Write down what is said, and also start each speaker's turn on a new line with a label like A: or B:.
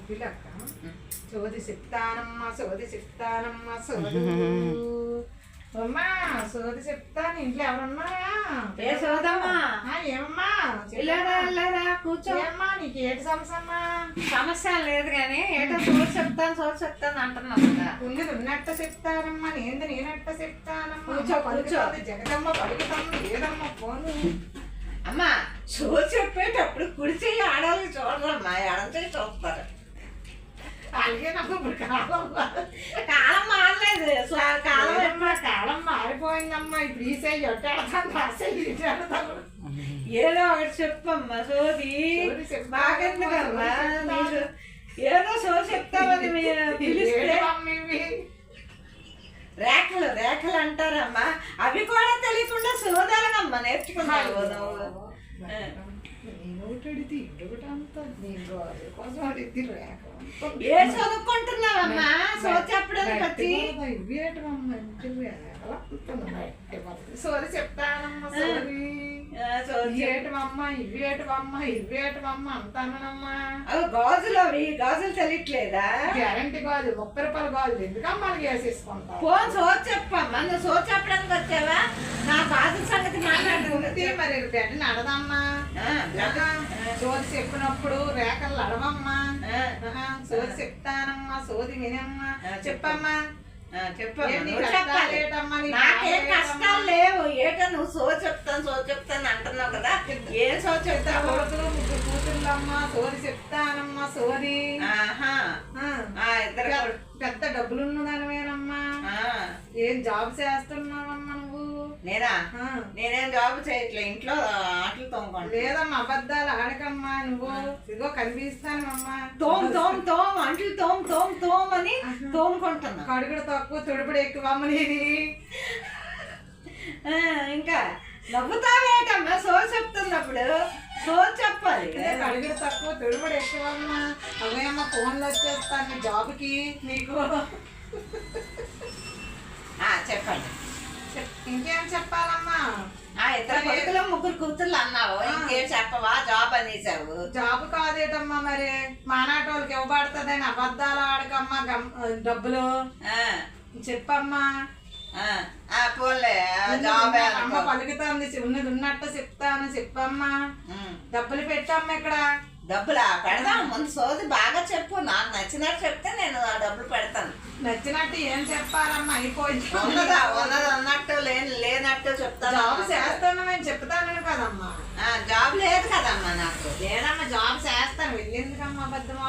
A: పిల్లక్క సోది చెప్తానమ్మా సోది చెప్తానమ్మా సోది అమ్మా సోది చెప్తాను ఇంట్లో ఎవరున్నారా
B: ఏ సోదమ్మా
A: ఏమమ్మా
B: వెళ్ళారా కూర్చో
A: ఏమ్మా నీకు ఏంటి సమస్య అమ్మా
B: సమస్య లేదు కానీ ఏటో సోది చెప్తాను అంటున్నావు కదా
A: ఉన్నట్ట చెప్తానమ్మా నేనట్ట చెప్తానమ్మా
B: కూర్చో, కూర్చో.
A: జగదమ్మ పలుకుతాను ఏదమ్మా ఫోను
B: అమ్మా సోది చెప్పేటప్పుడు కుడి చెయ్యి ఆడాలి చూడరమ్మా ఎడం చెయ్యి చూస్తారు
A: అలాగే నాకు ఇప్పుడు కాలం
B: కాలం మారలేదు కాలం
A: కాలం కాలం మారిపోయిందమ్మా ఇప్పుడు ఈ సైజ్ ఒట్టాడతాను ఆ సైజ్ ఇటాడతాను
B: ఏదో ఒకటి చెప్పమ్మా సోది బాగెందుకమ్మా ఏదో సోది చెప్తామని పిలిస్తే రేఖలు అంటారమ్మా అవి కూడా తెలియకుండా సోదాలనమ్మా నేర్చుకున్నావు నువ్వు ఏ చదువుకుంటున్నావమ్మా సోది చెప్పడానికి వచ్చి
A: సోది చెప్తానమ్మా సోది ఏటమమ్మా ఇవేటమమ్మా అంటానమ్మా
B: అవి గాజులు తెలియట్లేదా
A: గ్యారంటీ గాజు 30 రూపాయల గాజులు ఎందుకమ్మా వేసేసుకుంటా
B: ఫోన్ సోది చెప్పమ్మా నువ్వు సోది చెప్పడానికి వచ్చావా నా గాజుల సంగతి మాట్లాడుతుంది
A: మరి బెడ్ నడదమ్మా సోది చెప్పినప్పుడు రేఖలు నడవమ్మా సోది చెప్తానమ్మా సోది వినమ్మా చెప్పమ్మా
B: నాకేం కష్టాలు లేవు ఏటో నువ్వు సోది చెప్తాను అంటున్నావు కదా ఏం సోది చెప్తావు
A: ముగ్గురు కూతుర్లమ్మా సోది చెప్తానమ్మా సోది
B: ఇద్దరు
A: పెద్ద డబ్బులున్న దానివేనమ్మా ఏం జాబ్ చేస్తున్నావమ్మా నువ్వు
B: నేనేం జాబ్ చేయట్లే ఇంట్లో ఆటలు తోముకోండి
A: లేదమ్మా అబద్ధాలు ఆడకమ్మా నువ్వు ఇదిగో కనిపిస్తానమ్మా
B: అంట్లు తోమ్ అని తోముకుంటున్నా
A: కడుగుడు తక్కువ తుడుపుడు ఎక్కువ అమ్మ నీది
B: ఇంకా నవ్వుతావేటమ్మా సోది చెప్తున్నప్పుడు సోది చెప్పాలి
A: కడుగుడు తక్కువ తుడుపుడు ఎక్కువ అమ్మా అవే అమ్మ ఫోన్లు వచ్చేస్తాను జాబ్కి నీకు
B: చెప్పండి
A: ఇంకేం చెప్పాలమ్మా
B: ఇద్దరు కొడుకులు ముగ్గురు కూతుర్లు అన్నావు ఇంకేం చెప్పవా జాబ్ అనేసావు
A: జాబ్ కాదేటమ్మా మరి మానాటోళ్ళకి ఇవ్వబడుతుందని అబద్ధాలు ఆడకమ్మా డబ్బులు చెప్పమ్మా
B: పోలే జాబ్
A: అమ్మ పలుకుతుంది ఉన్నట్టు చెప్తాను చెప్పమ్మా డబ్బులు పెట్టమ్మా ఇక్కడ
B: డబ్బులా పెడదాం ముందు సోది బాగా చెప్పు నాకు నచ్చినట్టు చెప్తే నేను ఆ డబ్బులు పెడతాను
A: నచ్చినట్టు ఏం చెప్పాలమ్మా అయిపోయింది
B: ఉన్నది అన్నట్టు లేనట్టు చెప్తాను
A: జాబ్ చేస్తాను నేను చెప్తాను కదమ్మా
B: జాబ్ లేదు కదమ్మా నాకు
A: లేదమ్మా జాబ్ చేస్తాను వెళ్ళేందుకమ్మా అబద్ధం